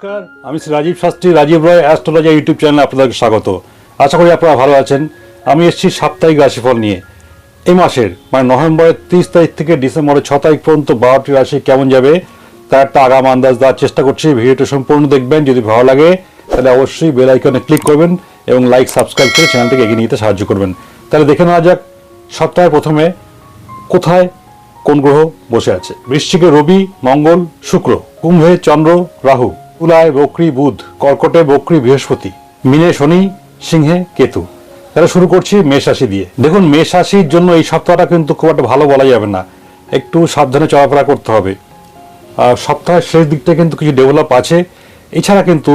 নমস্কার, আমি শ্রী রাজীব শাস্ত্রী, রাজীব রয় astrology YouTube চ্যানেলে আপনাদেরকে স্বাগত। আশা করি আপনারা ভালো আছেন। আমি এসেছি সাপ্তাহিক রাশিফল নিয়ে। এই মাসের মানে নভেম্বরের 30 তারিখ থেকে ডিসেম্বরের 6 তারিখ পর্যন্ত 12টি রাশি কেমন যাবে তার একটা আগাম আন্দাজ দেওয়ার চেষ্টা করছি। ভিডিওটা সম্পূর্ণ দেখবেন। যদি ভালো লাগে তাহলে অবশ্যই বেল আইকনে ক্লিক করবেন এবং লাইক সাবস্ক্রাইব করে চ্যানেলটিকে এগিয়ে নিতে সাহায্য করবেন। তাহলে দেখে নেওয়া যাক সপ্তাহে প্রথমে কোথায় কোন গ্রহ বসে আছে। বৃশ্চিকে রবি, মঙ্গল, শুক্র, কুম্ভে চন্দ্র, রাহু, তুলায় বক্রী বুধ, কর্কটে বক্রী বৃহস্পতি, মীনে শনি, সিংহে কেতু। তাহলে শুরু করছি মেষ রাশি দিয়ে। দেখুন, মেষ রাশির জন্য এই সপ্তাহটা কিন্তু খুব একটা ভালো বলা যাবে না, একটু সাবধানে চলাফেরা করতে হবে। সপ্তাহের শেষ দিকটা কিন্তু কিছু ডেভেলপ আছে, এছাড়া কিন্তু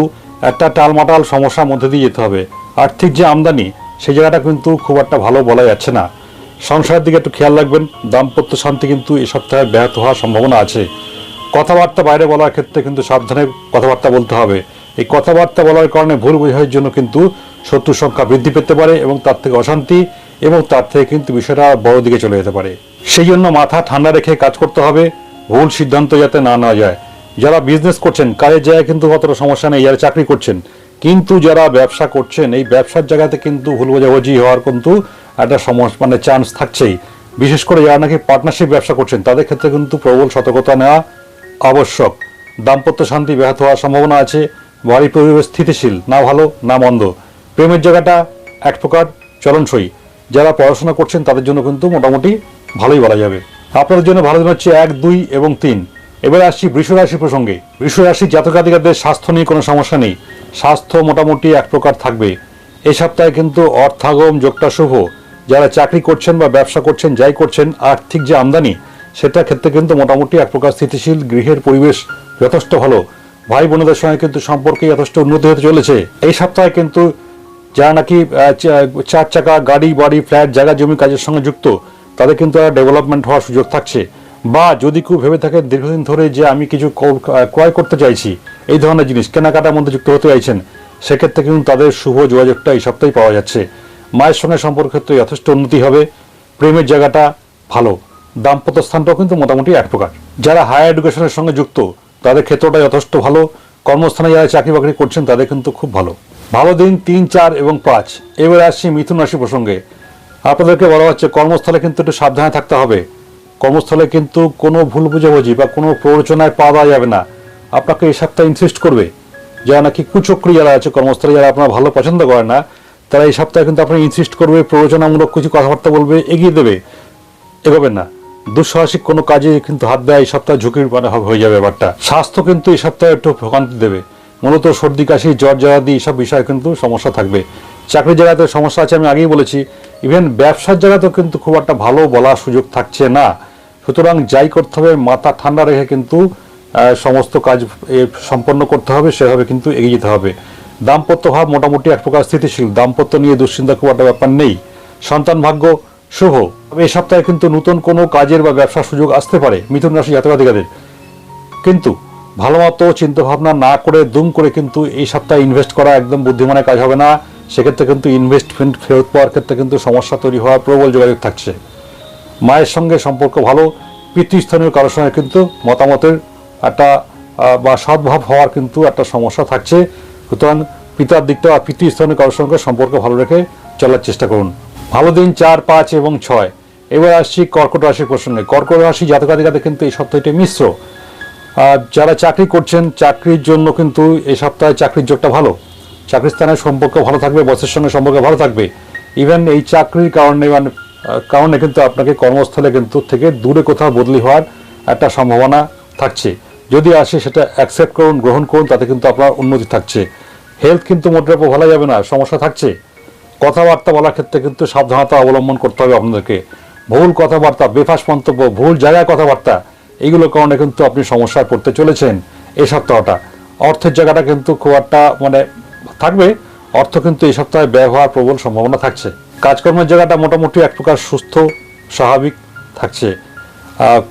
একটা টালমাটাল সমস্যার মধ্যে দিয়ে যেতে হবে। আর্থিক যে আমদানি সেই জায়গাটা কিন্তু খুব একটা ভালো বলা যাচ্ছে না। সংসারের দিকে একটু খেয়াল রাখবেন। দাম্পত্য শান্তি কিন্তু এই সপ্তাহে ব্যাহত হওয়ার সম্ভাবনা আছে। কথাবার্তা বাইরে বলার ক্ষেত্রে কিন্তু সাবধানে কথাবার্তা বলতে হবে। এই কথাবার্তা বলার কারণে ভুল বোঝার জন্য কিন্তু শত্রুর সংখ্যা বৃদ্ধি পেতে পারে এবং তার থেকে অশান্তি এবং তার থেকে কিন্তু বিষয়টা বড় দিকে চলে যেতে পারে। সেই জন্য মাথা ঠান্ডা রেখে কাজ করতে হবে, ভুল সিদ্ধান্ত যাতে না নেওয়া যায়। যারা বিজনেস করছেন কাজের জায়গায় কিন্তু অতটা সমস্যা নেই, যারা চাকরি করছেন, কিন্তু যারা ব্যবসা করছেন এই ব্যবসার জায়গাতে কিন্তু ভুল বোঝাবুঝি হওয়ার কিন্তু একটা সমস্যা চান্স থাকছেই। বিশেষ করে যারা নাকি পার্টনারশিপ ব্যবসা করছেন তাদের ক্ষেত্রে কিন্তু প্রবল সতর্কতা নেওয়া আবশ্যক। দাম্পত্য শান্তি ব্যাহত হওয়ার সম্ভাবনা আছে। বাড়ির পরিবেশ স্থিতিশীল, না ভালো না মন্দ। প্রেমের জায়গাটা এক প্রকার চলনসই। যারা পড়াশোনা করছেন তাদের জন্য কিন্তু মোটামুটি ভালোই বলা যাবে। আপনাদের জন্য ভালো দিন হচ্ছে 1, 2 এবং 3। এবার আসছি বৃষ রাশি প্রসঙ্গে। বৃষ রাশি জাতকাধিকারদের স্বাস্থ্য নিয়ে কোনো সমস্যা নেই, স্বাস্থ্য মোটামুটি এক প্রকার থাকবে। এই সপ্তাহে কিন্তু অর্থাগম যোগটা শুভ। যারা চাকরি করছেন বা ব্যবসা করছেন, যাই করছেন, আর্থিক যে আমদানি সেটার ক্ষেত্রে কিন্তু মোটামুটি এক প্রকার স্থিতিশীল। গৃহের পরিবেশ যথেষ্ট ভালো। ভাই বোনদের সঙ্গে কিন্তু সম্পর্কে যথেষ্ট উন্নতি হতে চলেছে। এই সপ্তাহে কিন্তু যারা নাকি 4 চাকা গাড়ি, বাড়ি, ফ্ল্যাট, জায়গা জমি কাজের সঙ্গে যুক্ত তাদের কিন্তু ডেভেলপমেন্ট হওয়ার সুযোগ থাকছে। বা যদি কেউ ভেবে থাকেন দীর্ঘদিন ধরে যে আমি কিছু ক্রয় করতে চাইছি, এই ধরনের জিনিস কেনাকাটার মধ্যে যুক্ত হতে চাইছেন, সেক্ষেত্রে কিন্তু তাদের শুভ যোগাযোগটা এই সপ্তাহে পাওয়া যাচ্ছে। মায়ের সঙ্গে সম্পর্ক ক্ষেত্রে যথেষ্ট উন্নতি হবে। প্রেমের জায়গাটা ভালো। দাম্পত্য স্থানটাও কিন্তু মোটামুটি এক প্রকার। যারা হায়ার এডুকেশনের সঙ্গে যুক্ত তাদের ক্ষেত্রটা যথেষ্ট ভালো। কর্মস্থানে যারা চাকরি বাকরি করছেন তাদের কিন্তু খুব ভালো। ভালো দিন 3, 4 এবং 5। এবার আসছি মিথুন রাশি প্রসঙ্গে। আপনাদেরকে বলা হচ্ছে কর্মস্থলে কিন্তু একটু সাবধানে থাকতে হবে। কর্মস্থলে কিন্তু কোনো ভুল বুঝাবুঝি বা কোনো প্ররোচনায় পা দেওয়া যাবে না। আপনাকে এই সপ্তাহে ইনসিস্ট করবে। যারা নাকি কুচক্রী যারা আছে কর্মস্থলে, যারা আপনার ভালো পছন্দ করে না, তারা এই সপ্তাহে কিন্তু আপনার ইনসিস্ট করবে, প্ররোচনামূলক কিছু কথাবার্তা বলবে, এগিয়ে দেবে, এগোবেন না। দুঃসাহসিক কোনো কাজে কিন্তু হাত দেয় এই সপ্তাহে ঝুঁকির হয়ে যাবে ব্যাপারটা। স্বাস্থ্য কিন্তু এই সপ্তাহে একটু ভোগান্তি দেবে। মূলত সর্দি কাশি, জ্বর জ্বালাদি এইসব বিষয়ে কিন্তু সমস্যা থাকবে। চাকরির জায়গাতে সমস্যা আছে, আমি আগেই বলেছি। ইভেন ব্যবসার জায়গাতেও কিন্তু খুব একটা ভালো বলার সুযোগ থাকছে না। সুতরাং যাই করতে হবে মাথা ঠান্ডা রেখে কিন্তু সমস্ত কাজ সম্পন্ন করতে হবে, সেভাবে কিন্তু এগিয়ে যেতে হবে। দাম্পত্য ভাব মোটামুটি এক প্রকার স্থিতিশীল। দাম্পত্য নিয়ে দুশ্চিন্তা খুব একটা ব্যাপার নেই। সন্তান ভাগ্য শুভ। তবে এই সপ্তাহে কিন্তু নতুন কোনো কাজের বা ব্যবসার সুযোগ আসতে পারে মিথুন রাশি জাতকাধিকারদের। কিন্তু ভালো মতো চিন্তাভাবনা না করে দুম করে কিন্তু এই সপ্তাহে ইনভেস্ট করা একদম বুদ্ধিমানের কাজ হবে না। সেক্ষেত্রে কিন্তু ইনভেস্টমেন্ট ফেরত পাওয়ার ক্ষেত্রে কিন্তু সমস্যা তৈরি হওয়ার প্রবল যোগাযোগ থাকছে। মায়ের সঙ্গে সম্পর্ক ভালো। পিতৃস্থানীয় কারোর সঙ্গে কিন্তু মতামতের একটা বা সদ্ভাব হওয়ার কিন্তু একটা সমস্যা থাকছে। সুতরাং পিতার দিকটা পিতৃস্থানীয় কারোর সঙ্গে সম্পর্ক ভালো রেখে চলার চেষ্টা করুন। ভালো দিন 4, 5 এবং 6। এবার আসছি কর্কট রাশির প্রসঙ্গে। কর্কট রাশি জাতকাধিকারদের কিন্তু এই সপ্তাহটি মিশ্র। যারা চাকরি করছেন চাকরির জন্য কিন্তু এই সপ্তাহে চাকরির যোগটা ভালো। চাকরির স্থানের সম্পর্ক ভালো থাকবে, বসের সঙ্গে সম্পর্ক ভালো থাকবে। ইভেন এই চাকরির কারণে কিন্তু আপনাকে কর্মস্থলে কিন্তু থেকে দূরে কোথাও বদলি হওয়ার একটা সম্ভাবনা থাকছে। যদি আসে সেটা অ্যাকসেপ্ট করুন, গ্রহণ করুন, তাতে কিন্তু আপনার উন্নতি থাকছে। হেলথ কিন্তু মোটের উপর ভালো যাবে না, সমস্যা থাকছে। কথাবার্তা বলার ক্ষেত্রে কিন্তু সাবধানতা অবলম্বন করতে হবে আপনাদেরকে। ভুল কথাবার্তা, বেফাস মন্তব্য, ভুল জায়গায় কথাবার্তা, এইগুলোর কারণে কিন্তু আপনি সমস্যায় পড়তে চলেছেন এই সপ্তাহটা। অর্থের জায়গাটা কিন্তু খুব একটা থাকবে। অর্থ কিন্তু এই সপ্তাহে ব্যয় হওয়ার প্রবল সম্ভাবনা থাকছে। কাজকর্মের জায়গাটা মোটামুটি এক প্রকার সুস্থ স্বাভাবিক থাকছে।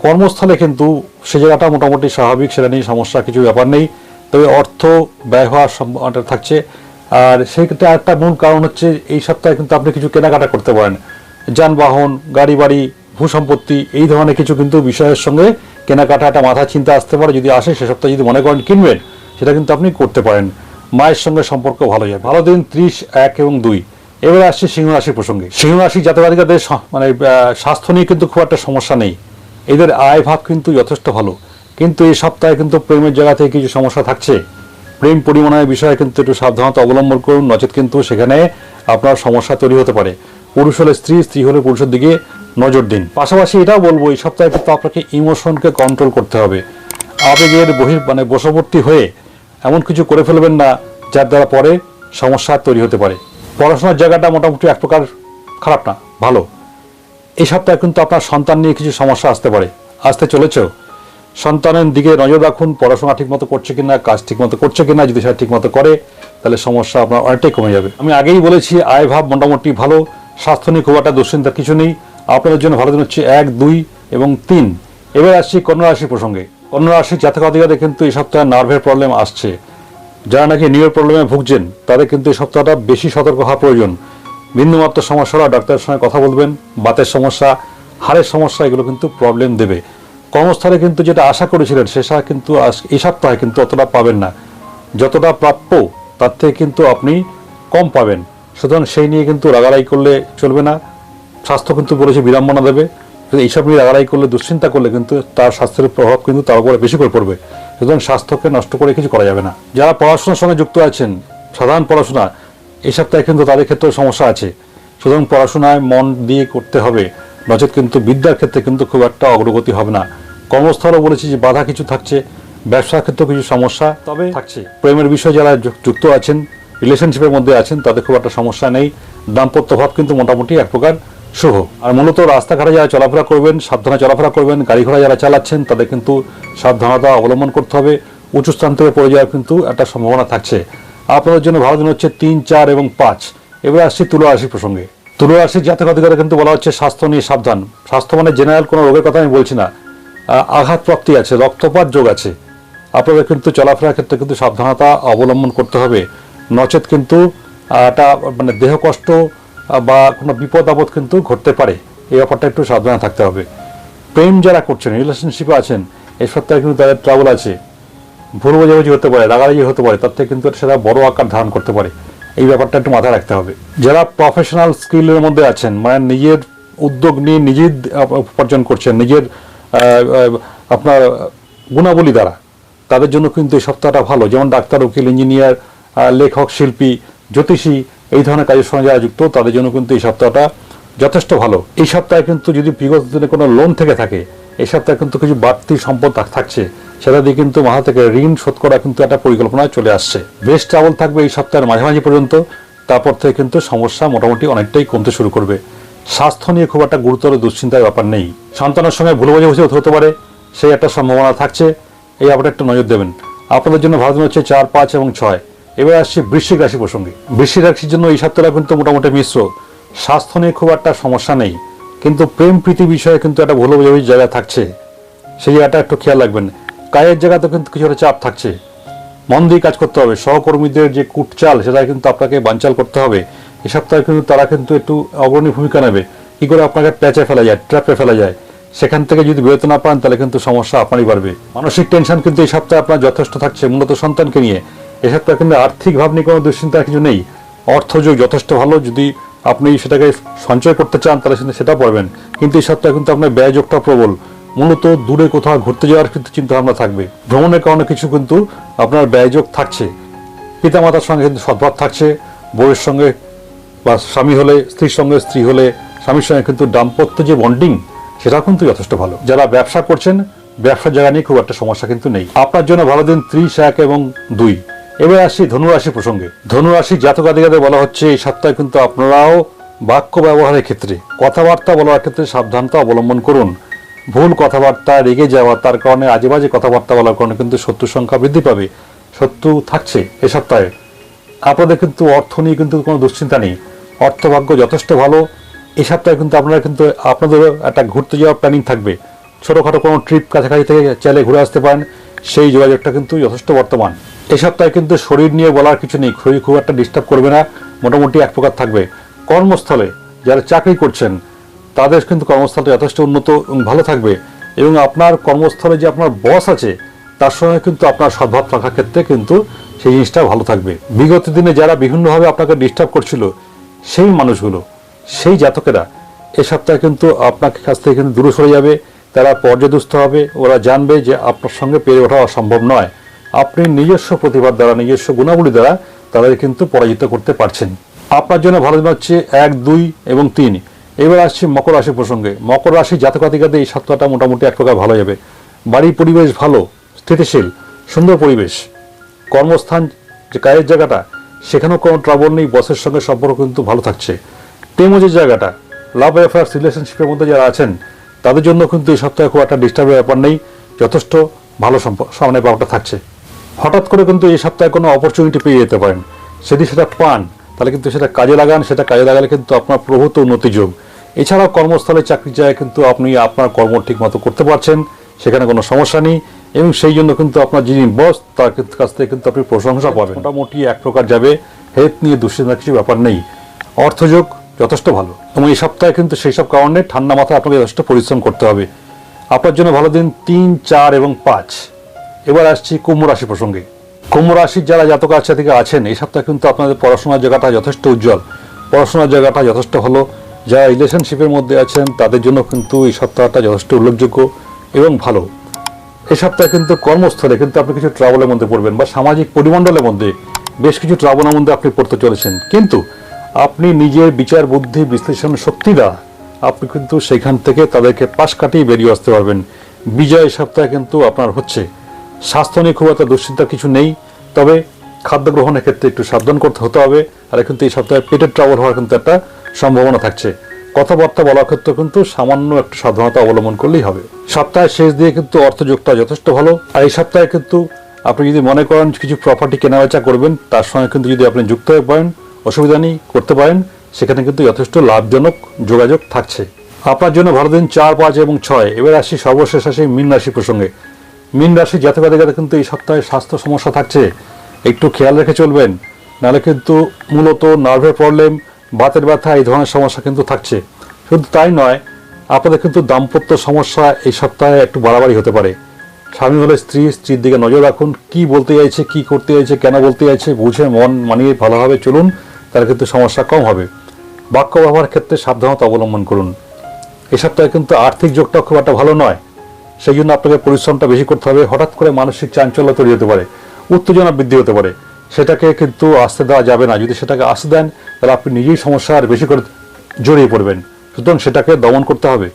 কর্মস্থলে কিন্তু সে জায়গাটা মোটামুটি স্বাভাবিক, সেটা নিয়ে সমস্যা কিছু ব্যাপার নেই। তবে অর্থ ব্যয় হওয়ার সম্ভাবনাটা থাকছে। আর সেক্ষেত্রে একটা মূল কারণ হচ্ছে এই সপ্তাহে কিন্তু আপনি কিছু কেনাকাটা করতে পারেন। যানবাহন, গাড়ি বাড়ি, ভূসম্পত্তি, এই ধরনের কিছু কিন্তু বিষয়ের সঙ্গে কেনাকাটা একটা মাথা চিন্তা আসতে পারে। যদি আসে সে সপ্তাহে যদি মনে করেন কিনবেন, সেটা কিন্তু আপনি করতে পারেন। মায়ের সঙ্গে সম্পর্ক ভালো যায়। ভালো দিন 30, 1 এবং 2। এবারে আসছে সিংহ রাশির প্রসঙ্গে। সিংহ রাশি জাতক-জাতিকাদের মানে স্বাস্থ্য নিয়ে কিন্তু খুব একটা সমস্যা নেই। এদের আয় ভাব কিন্তু যথেষ্ট ভালো, কিন্তু এই সপ্তাহে কিন্তু প্রেমের জায়গা থেকে কিছু সমস্যা থাকছে। প্রেম পরিমাণের বিষয়ে কিন্তু একটু সাবধানতা অবলম্বন করুন, নচেত কিন্তু সেখানে আপনার সমস্যা তৈরি হতে পারে। পুরুষ হলে স্ত্রী, স্ত্রী হলে পুরুষের দিকে নজর দিন। পাশাপাশি এটাও বলবো, এই সপ্তাহে কিন্তু আপনাকে ইমোশনকে কন্ট্রোল করতে হবে। আবেগের বশবর্তী হয়ে এমন কিছু করে ফেলবেন না যার দ্বারা পরে সমস্যা তৈরি হতে পারে। পড়াশোনার জায়গাটা মোটামুটি এক প্রকার খারাপ না, ভালো। এই সপ্তাহে কিন্তু আপনার সন্তান নিয়ে কিছু সমস্যা আসতে পারে, আসতে চলেছেও। সন্তানের দিকে নজর রাখুন, পড়াশোনা ঠিকমতো করছে কিনা, কাজ ঠিকমতো করছে কিনা। যদি সেটা ঠিকমতো করে তাহলে সমস্যা আপনার অনেকটাই কমে যাবে। আমি আগেই বলেছি আয় ভাব মোটামুটি ভালো, স্বাস্থ্য নিয়ে খুব একটা দুশ্চিন্তার কিছু নেই। আপনাদের জন্য ভালো দিন হচ্ছে 1, 2 এবং 3। এবার আসছি কন্যা রাশির প্রসঙ্গে। কন্যা রাশির জাতক-জাতিকাদের কিন্তু এই সপ্তাহে নার্ভের প্রবলেম আসছে। যারা নাকি নিউরো প্রবলেমে ভুগছেন তাদের কিন্তু এই সপ্তাহটা বেশি সতর্ক হওয়া প্রয়োজন। বিন্দুমাত্র সমস্যা হলে ডাক্তারের সঙ্গে কথা বলবেন। বাতের সমস্যা, হাড়ের সমস্যা, এগুলো কিন্তু প্রবলেম দেবে। কর্মস্থলে কিন্তু যেটা আশা করেছিলেন সেটা কিন্তু এই সপ্তাহে কিন্তু অতটা পাবেন না। যতটা প্রাপ্য তার থেকে কিন্তু আপনি কম পাবেন। সুতরাং সেই নিয়ে কিন্তু রাগারাগি করলে চলবে না। স্বাস্থ্য কিন্তু বলেছে বিড়ম্বনা দেবে। এইসব নিয়ে রাগারাগি করলে, দুশ্চিন্তা করলে কিন্তু তার স্বাস্থ্যের প্রভাব কিন্তু তার উপরে বেশি করে পড়বে। সুতরাং স্বাস্থ্যকে নষ্ট করে কিছু করা যাবে না। যারা পড়াশোনার সঙ্গে যুক্ত আছেন, সাধারণ পড়াশোনা, এই সপ্তাহে কিন্তু তাদের ক্ষেত্রে সমস্যা আছে। সুতরাং পড়াশোনায় মন দিয়ে করতে হবে, নচেত কিন্তু বিদ্যার ক্ষেত্রে কিন্তু খুব একটা অগ্রগতি হবে না। কর্মস্থলও বলেছি যে বাধা কিছু থাকছে, ব্যবসার ক্ষেত্রেও কিছু সমস্যা তবে থাকছে। প্রেমের বিষয়ে যারা যুক্ত আছেন, রিলেশনশিপের মধ্যে আছেন, তাদের খুব একটা সমস্যা নেই। দাম্পত্য ভাব কিন্তু মোটামুটি এক প্রকার শুভ। আর মূলত রাস্তাঘাটে যারা চলাফেরা করবেন সাবধানে চলাফেরা করবেন। গাড়ি ঘোড়া যারা চালাচ্ছেন তাদের কিন্তু সাবধানতা অবলম্বন করতে হবে। উঁচু স্থান থেকে পড়ে যাওয়ার কিন্তু একটা সম্ভাবনা থাকছে। আপনাদের জন্য ভালো দিন হচ্ছে 3, 4 এবং 5। এবার আসছি তুলা রাশির প্রসঙ্গে। তুলা রাশির জাতক-জাতিকাদের কিন্তু বলা হচ্ছে স্বাস্থ্য নিয়ে সাবধান। স্বাস্থ্য মানে জেনারেল কোনো রোগের কথা আমি বলছি না। আঘাতপ্রাপ্তি আছে, রক্তপাত যোগ আছে। আপনাদের কিন্তু চলাফেরার ক্ষেত্রে কিন্তু সাবধানতা অবলম্বন করতে হবে, নচেত কিন্তু একটা মানে দেহ কষ্ট বা কোনো বিপদ আপদ কিন্তু ঘটতে পারে। এই ব্যাপারটা একটু সাবধানে থাকতে হবে। প্রেম যারা করছেন, রিলেশনশিপে আছেন, এই সপ্তাহে কিন্তু তাদের ট্রাবল আছে। ভুল বোঝাবুঝি হতে পারে, রাগারাগি হতে পারে, তার থেকে কিন্তু সেটা বড় আকার ধারণ করতে পারে। এই ব্যাপারটা একটু মাথায় রাখতে হবে। যারা প্রফেশনাল স্কিলের মধ্যে আছেন, মানে নিজের উদ্যোগ নিয়ে নিজের উপার্জন করছেন, নিজের আপনার গুণাবলী দ্বারা, তাদের জন্য কিন্তু এই সপ্তাহটা ভালো। যেমন ডাক্তার, উকিল, ইঞ্জিনিয়ার, লেখক, শিল্পী, জ্যোতিষী, এই ধরনের কাজের সঙ্গে যারা যুক্ত তাদের জন্য কিন্তু এই সপ্তাহটা যথেষ্ট ভালো। এই সপ্তাহে কিন্তু যদি বিগত দিনে কোনো লোন থেকে থাকে, এই সপ্তাহে কিন্তু কিছু বাড়তি সম্পদ থাকছে, সেটা দিয়ে কিন্তু মাথা থেকে ঋণ শোধ করা কিন্তু একটা পরিকল্পনায় চলে আসছে। বেশ ট্রাবল থাকবে এই সপ্তাহের মাঝামাঝি পর্যন্ত। তারপর থেকে কিন্তু সমস্যা মোটামুটি অনেকটাই কমতে শুরু করবে। স্বাস্থ্য নিয়ে খুব একটা গুরুতর দুশ্চিন্তার ব্যাপার নেই। সন্তানের সঙ্গে ভুল বোঝাবুঝি হতে পারে, সেই একটা সম্ভাবনা থাকছে। এই ব্যাপারটা একটু নজর দেবেন। আপনাদের জন্য ভালো দিন হচ্ছে 4, 5 এবং 6। এবার আসছে বৃশ্চিক রাশি প্রসঙ্গে। বৃশ্চিক রাশির জন্য এই সপ্তাহটা কিন্তু মোটামুটি মিশ্র। স্বাস্থ্য নিয়ে খুব একটা সমস্যা নেই, কিন্তু প্রেম প্রীতি বিষয়ে কিন্তু একটা ভুল বোঝাবুঝির জায়গা থাকছে। সেই জায়গাটা একটু খেয়াল রাখবেন। কাজের জায়গাতে কিন্তু কিছু একটা চাপ থাকছে, মন দিয়ে কাজ করতে হবে। সহকর্মীদের যে কুটচাল, সেটা কিন্তু আপনাকে বানচাল করতে হবে। এই সপ্তাহে কিন্তু তারা কিন্তু একটু অগ্রণী ভূমিকা নেবে। কি করে আপনাকে প্যাচে ফেলা যায়, ট্র্যাপে ফেলা যায়, সেখান থেকে যদি বেরোতে না পান তাহলে কিন্তু সমস্যা আপনারই বাড়বে। মানসিক টেনশন কিন্তু এই সপ্তাহে আপনার যথেষ্ট থাকছে, মূলত সন্তানকে নিয়ে। এই সপ্তাহে কিন্তু আর্থিক ভাব নিয়ে কোনো দুশ্চিন্তার কিছু নেই। অর্থযোগ যথেষ্ট ভালো। যদি আপনি সেটাকে সঞ্চয় করতে চান তাহলে সেটা পারবেন, কিন্তু এই সপ্তাহে কিন্তু আপনার ব্যয়যোগটা প্রবল। মূলত দূরে কোথাও ঘুরতে যাওয়ার কিন্তু চিন্তা ভাবনা থাকবে। ভ্রমণের কারণে কিছু কিন্তু আপনার ব্যয়যোগ থাকছে। পিতামাতার সঙ্গে কিন্তু সদ্ভাব থাকছে। বউয়ের সঙ্গে বা স্বামী হলে স্ত্রীর সঙ্গে, স্ত্রী হলে স্বামীর সঙ্গে কিন্তু দাম্পত্য যে বন্ডিং, সেটা কিন্তু যথেষ্ট ভালো। যারা ব্যবসা করছেন, ব্যবসার জায়গা নিয়ে খুব একটা সমস্যা কিন্তু নেই। আপনার জন্য ভালো দিন 30, 1 এবং 2। এবার আসি ধনুরাশি প্রসঙ্গে। ধনুরাশি জাতক-জাতিকাদের বলা হচ্ছে এই সপ্তাহে কিন্তু আপনারাও বাক্য ব্যবহারের ক্ষেত্রে, কথাবার্তা বলার ক্ষেত্রে সাবধানতা অবলম্বন করুন। ভুল কথাবার্তা, রেগে যাওয়া, তার কারণে আজে বাজে কথাবার্তা বলার কারণে কিন্তু শত্রুর সংখ্যা বৃদ্ধি পাবে। শত্রু থাকছে এ সপ্তাহে। আপনাদের কিন্তু অর্থ নিয়ে কিন্তু কোনো দুশ্চিন্তা নেই, অর্থভাগ্য যথেষ্ট ভালো। এই সপ্তাহে কিন্তু আপনারা কিন্তু আপনাদেরও একটা ঘুরতে যাওয়ার প্ল্যানিং থাকবে। ছোটোখাটো কোনো ট্রিপ কাছাকাছি থেকে চাইলে ঘুরে আসতে পারেন, সেই যোগাযোগটা কিন্তু যথেষ্ট বর্তমান। এই সপ্তাহে কিন্তু শরীর নিয়ে বলার কিছু নেই, শরীর খুব একটা ডিস্টার্ব করবে না, মোটামুটি এক প্রকার থাকবে। কর্মস্থলে যারা চাকরি করছেন তাদের কিন্তু কর্মস্থলটা যথেষ্ট উন্নত এবং ভালো থাকবে। এবং আপনার কর্মস্থলে যে আপনার বস আছে, তার সঙ্গে কিন্তু আপনার সদ্ভাব থাকার ক্ষেত্রে কিন্তু সেই জিনিসটা ভালো থাকবে। বিগত দিনে যারা বিভিন্নভাবে আপনাকে ডিস্টার্ব করছিল সেই মানুষগুলো, সেই জাতকেরা এই সপ্তাহে কিন্তু আপনার কাছ থেকে কিন্তু দূরে সরে যাবে। তারা পর্যাদুস্ত হবে, ওরা জানবে যে আপনার সঙ্গে পেরে ওঠা অসম্ভব নয়। আপনি নিজস্ব প্রতিভার দ্বারা, নিজস্ব গুণাবলী দ্বারা তাদের কিন্তু পরাজিত করতে পারছেন। আপনার জন্য ভালো দিন হচ্ছে 1, 2 এবং 3। এবার আসছি মকর রাশি প্রসঙ্গে। মকর রাশি জাতকাতিকাদের এই সপ্তাহটা মোটামুটি এক প্রকার ভালো যাবে। বাড়ির পরিবেশ ভালো, স্থিতিশীল, সুন্দর পরিবেশ। কর্মস্থান যে কাজের জায়গাটা, সেখানেও কোনো ট্রাবল নেই, বসের সঙ্গে সম্পর্ক কিন্তু ভালো থাকছে। প্রেম যে জায়গাটা, লাভ অ্যাফেয়ার্স রিলেশনশিপের মধ্যে যারা আছেন তাদের জন্য কিন্তু এই সপ্তাহে খুব একটা ডিস্টার্বের ব্যাপার নেই, যথেষ্ট ভালো সামনে ব্যাপারটা থাকছে। হঠাৎ করে কিন্তু এই সপ্তাহে কোনো অপরচুনিটি পেয়ে যেতে পারেন, যদি সেটা পান তাহলে কিন্তু সেটা কাজে লাগান, সেটা কাজে লাগালে কিন্তু আপনার প্রভূত উন্নতি যোগ। এছাড়াও কর্মস্থলে চাকরির জায়গায় কিন্তু আপনি আপনার কর্ম ঠিক মতো করতে পারছেন, সেখানে কোনো সমস্যা নেই, এবং সেই জন্য কিন্তু আপনার যিনি বস তার কাছ থেকে কিন্তু আপনি প্রশংসা পাবেন। মোটামুটি এক প্রকার যাবে, হেলথ নিয়ে দুশ্চিন্তার কিছু ব্যাপার নেই। অর্থযোগ যথেষ্ট ভালো, এবং এই সপ্তাহে কিন্তু সেই সব কারণে ঠান্ডা মাথায় আপনাকে যথেষ্ট পরিশ্রম করতে হবে। আপনার জন্য ভালো দিন 3, 4 এবং 5। এবার আসছি কুম্ভ রাশি প্রসঙ্গে। কুম্ভ রাশির যারা জাতক থেকে আছেন এই সপ্তাহে কিন্তু আপনাদের পড়াশোনার জায়গাটা যথেষ্ট উজ্জ্বল, পড়াশোনার জায়গাটা যথেষ্ট ভালো। যারা রিলেশনশিপের মধ্যে আছেন তাদের জন্য কিন্তু এই সপ্তাহটা যথেষ্ট উল্লেখযোগ্য এবং ভালো। এই সপ্তাহে কিন্তু কর্মস্থলে কিন্তু আপনি কিছু ট্রাবলের মধ্যে পড়বেন, বা সামাজিক পরিমণ্ডলের মধ্যে বেশ কিছু ট্রাবলের মধ্যে আপনি পড়তে চলেছেন, কিন্তু আপনি নিজের বিচার বুদ্ধি বিশ্লেষণ শক্তি দ্বারা আপনি কিন্তু সেখান থেকে তাদেরকে পাশ কাটিয়ে বেরিয়ে আসতে পারবেন। বিজয় এই সপ্তাহে কিন্তু আপনার হচ্ছে। স্বাস্থ্য নিয়ে খুব একটা দুশ্চিন্তার কিছু নেই, তবে খাদ্য গ্রহণের ক্ষেত্রে একটু সাবধান করতে হতে হবে। আর কিন্তু এই সপ্তাহে পেটের ট্রাবল হওয়ার কিন্তু একটা সম্ভাবনা থাকছে। কথাবার্তা বলার ক্ষেত্রে কিন্তু সামান্য একটু সাবধানতা অবলম্বন করলেই হবে। সপ্তাহের শেষ দিয়ে কিন্তু অর্থযোগটা যথেষ্ট ভালো। আর এই সপ্তাহে কিন্তু আপনি যদি মনে করেন কিছু প্রপার্টি কেনাবেচা করবেন, তার সঙ্গে কিন্তু যদি আপনি যুক্ত হয়ে পড়েন, অসুবিধা নেই, করতে পারেন, সেখানে কিন্তু যথেষ্ট লাভজনক যোগাযোগ থাকছে। আপনার জন্য ভালো দিন 4, 5 এবং 6। এবার আসি সর্বশেষ আসি মীন রাশি প্রসঙ্গে। মীন রাশি জাতকাতিকাদের কিন্তু এই সপ্তাহে স্বাস্থ্য সমস্যা থাকছে, একটু খেয়াল রেখে চলবেন, নাহলে কিন্তু মূলত নার্ভের প্রবলেম, বাতের ব্যথা এই ধরনের সমস্যা কিন্তু থাকছে। শুধু তাই নয়, আপনাদের কিন্তু দাম্পত্য সমস্যা এই সপ্তাহে একটু বাড়াবাড়ি হতে পারে। স্বামী হলে স্ত্রীর দিকে নজর রাখুন, কি বলতে চাইছে, কি করতে চাইছে, কেন বলতে চাইছে, বুঝে মন মানিয়ে ভালোভাবে চলুন, তাহলে কিন্তু সমস্যা কম হবে। বাক্য ব্যবহারের ক্ষেত্রে সাবধানতা অবলম্বন করুন। এই সপ্তাহে কিন্তু আর্থিক যোগটা খুব একটা ভালো নয়, সেই জন্য আপনাকে পরিশ্রমটা বেশি করতে হবে। হঠাৎ করে মানসিক চাঞ্চল্য তৈরি হতে পারে, উত্তেজনা বৃদ্ধি হতে পারে, সেটাকে কিন্তু আসতে দেওয়া যাবে না। যদি সেটাকে আসতে দেন তাহলে আপনি নিজেই সমস্যা আর বেশি করে জড়িয়ে পড়বেন, সুতরাং সেটাকে দমন করতে হবে।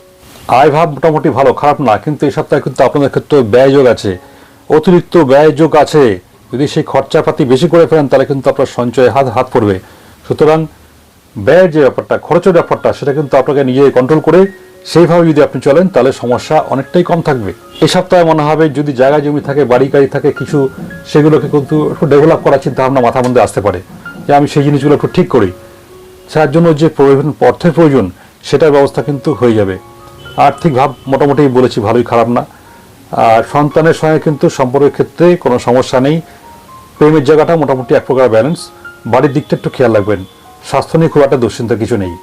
আয় ভাব মোটামুটি ভালো, খারাপ না, কিন্তু এই সপ্তাহে কিন্তু আপনাদের ক্ষেত্রে ব্যয়যোগ আছে, অতিরিক্ত ব্যয়যোগ আছে। যদি সেই খরচাপাতি বেশি করে ফেলেন তাহলে কিন্তু আপনার সঞ্চয়ে হাত পড়বে। সুতরাং ব্যয়ের যে ব্যাপারটা, খরচের ব্যাপারটা, সেটা কিন্তু আপনাকে নিজে কন্ট্রোল করে সেইভাবে যদি আপনি চলেন তাহলে সমস্যা অনেকটাই কম থাকবে। এই সপ্তাহে মনে হবে যদি জায়গা জমি থাকে, বাড়ি গাড়ি থাকে কিছু, সেগুলোকে কিন্তু একটু ডেভেলপ করার চিন্তা ভাবনা মাথার মধ্যে আসতে পারে, যে আমি সেই জিনিসগুলো একটু ঠিক করি। তার জন্য যে অর্থের প্রয়োজন সেটার ব্যবস্থা কিন্তু হয়ে যাবে। আর্থিক ভাব মোটামুটি বলেছি ভালোই, খারাপ না। আর সন্তানের সঙ্গে কিন্তু সম্পর্কের ক্ষেত্রে কোনো সমস্যা নেই। প্রেমের জায়গাটা মোটামুটি এক প্রকার ব্যালেন্স। বাড়ির দিকটা একটু খেয়াল রাখবেন। স্বাস্থ্য নিয়ে খুব একটা দুশ্চিন্তা কিছু নেই।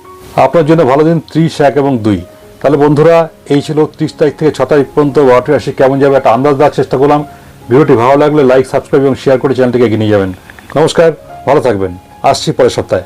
আপনার জন্য ভালো দিন 30, 1 এবং 2। তাহলে বন্ধুরা, এই ছিল 30 তারিখ থেকে 6 তারিখ পর্যন্ত 12টি রাশি কেমন যাবে একটা আন্দাজ দেওয়ার চেষ্টা করলাম। ভিডিওটি ভালো লাগলে লাইক, সাবস্ক্রাইব এবং শেয়ার করে চ্যানেলটিকে এগিয়ে নিয়ে যাবেন। নমস্কার, ভালো থাকবেন, আসছি পরের সপ্তাহে।